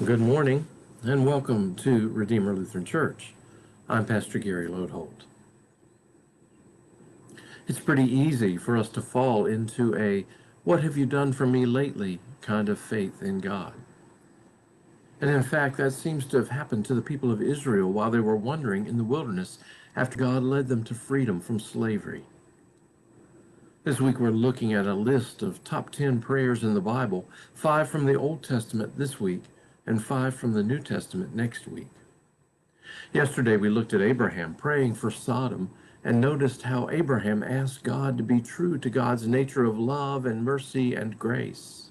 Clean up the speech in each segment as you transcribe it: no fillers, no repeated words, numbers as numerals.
Good morning and welcome to Redeemer Lutheran Church. I'm Pastor Gary Lodeholt. It's pretty easy for us to fall into a "what have you done for me lately" kind of faith in God. And in fact, that seems to have happened to the people of Israel while they were wandering in the wilderness after God led them to freedom from slavery. This week we're looking at a list of top 10 prayers in the Bible, 5 from the Old Testament this week and 5 from the New Testament next week. Yesterday we looked at Abraham praying for Sodom and noticed how Abraham asked God to be true to God's nature of love and mercy and grace.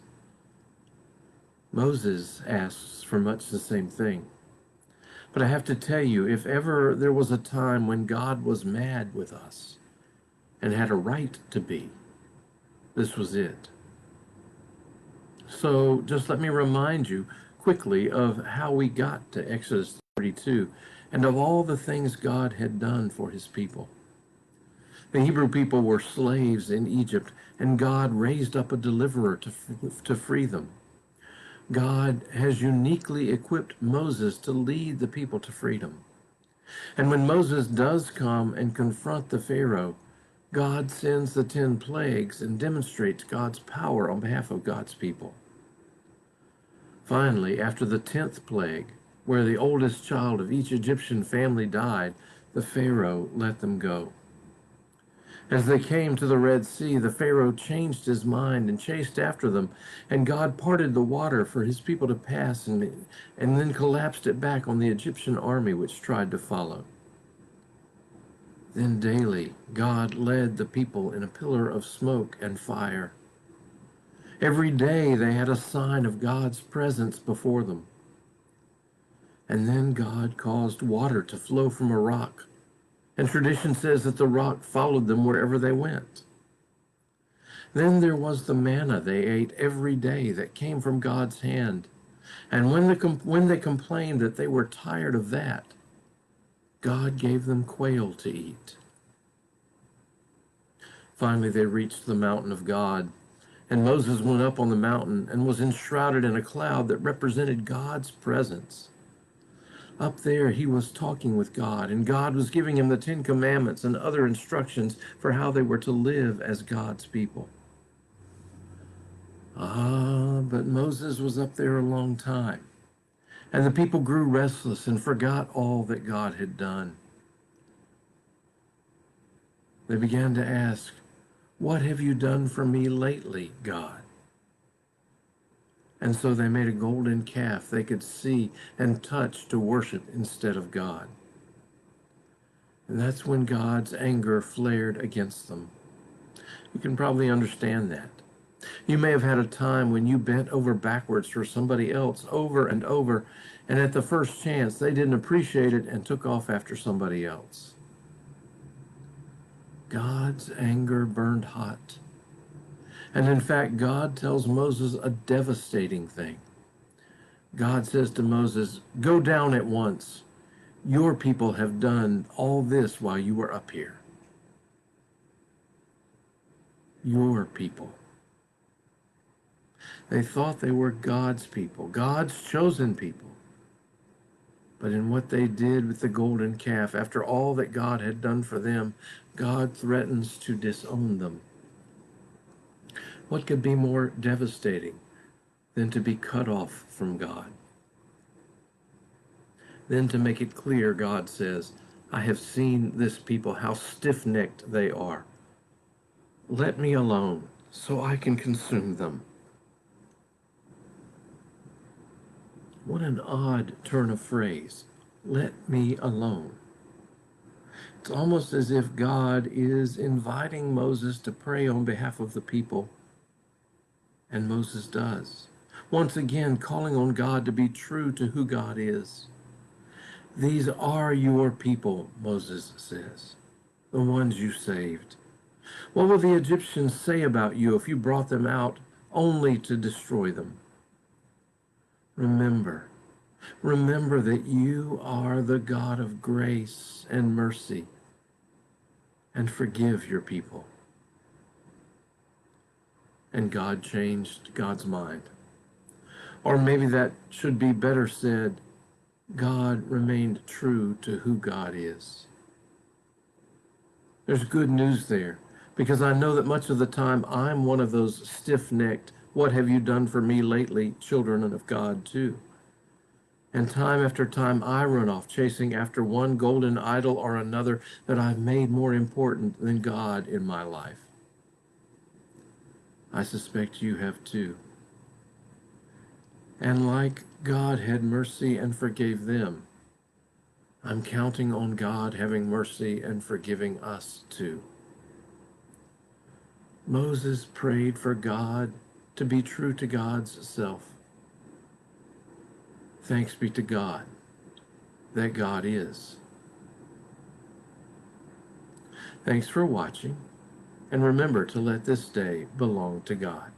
Moses asks for much the same thing. But I have to tell you, if ever there was a time when God was mad with us and had a right to be, this was it. So just let me remind you quickly of how we got to Exodus 32 and of all the things God had done for his people. The Hebrew people were slaves in Egypt, and God raised up a deliverer to free them. God has uniquely equipped Moses to lead the people to freedom. And when Moses does come and confront the Pharaoh, God sends the 10 plagues and demonstrates God's power on behalf of God's people. Finally, after the 10th plague, where the oldest child of each Egyptian family died, the Pharaoh let them go. As they came to the Red Sea, the Pharaoh changed his mind and chased after them, and God parted the water for his people to pass and then collapsed it back on the Egyptian army which tried to follow. Then daily, God led the people in a pillar of smoke and fire. Every day they had a sign of God's presence before them. And then God caused water to flow from a rock, and tradition says that the rock followed them wherever they went. Then there was the manna they ate every day that came from God's hand. And when they complained that they were tired of that, God gave them quail to eat. Finally, they reached the mountain of God, and Moses went up on the mountain and was enshrouded in a cloud that represented God's presence. Up there, he was talking with God, and God was giving him the 10 Commandments and other instructions for how they were to live as God's people. But Moses was up there a long time, and the people grew restless and forgot all that God had done. They began to ask, "What have you done for me lately, God?" And so they made a golden calf they could see and touch to worship instead of God. And that's when God's anger flared against them. You can probably understand that. You may have had a time when you bent over backwards for somebody else over and over, and at the first chance they didn't appreciate it and took off after somebody else. God's anger burned hot. And in fact, God tells Moses a devastating thing. God says to Moses, "Go down at once. Your people have done all this while you were up here." Your people. They thought they were God's people, God's chosen people. But in what they did with the golden calf, after all that God had done for them, God threatens to disown them. What could be more devastating than to be cut off from God? Then to make it clear, God says, "I have seen this people, how stiff-necked they are. Let me alone so I can consume them." What an odd turn of phrase. Let me alone. It's almost as if God is inviting Moses to pray on behalf of the people, and Moses does. Once again, calling on God to be true to who God is. "These are your people," Moses says, "the ones you saved. What will the Egyptians say about you if you brought them out only to destroy them? Remember that you are the God of grace and mercy, and forgive your people." And God changed God's mind. Or maybe that should be better said, God remained true to who God is. There's good news there, because I know that much of the time I'm one of those stiff-necked, what have you done for me lately, children of God too. And time after time I run off chasing after one golden idol or another that I've made more important than God in my life. I suspect you have too. And like God had mercy and forgave them, I'm counting on God having mercy and forgiving us too. Moses prayed for God to be true to God's self. Thanks be to God that God is. Thanks for watching, and remember to let this day belong to God.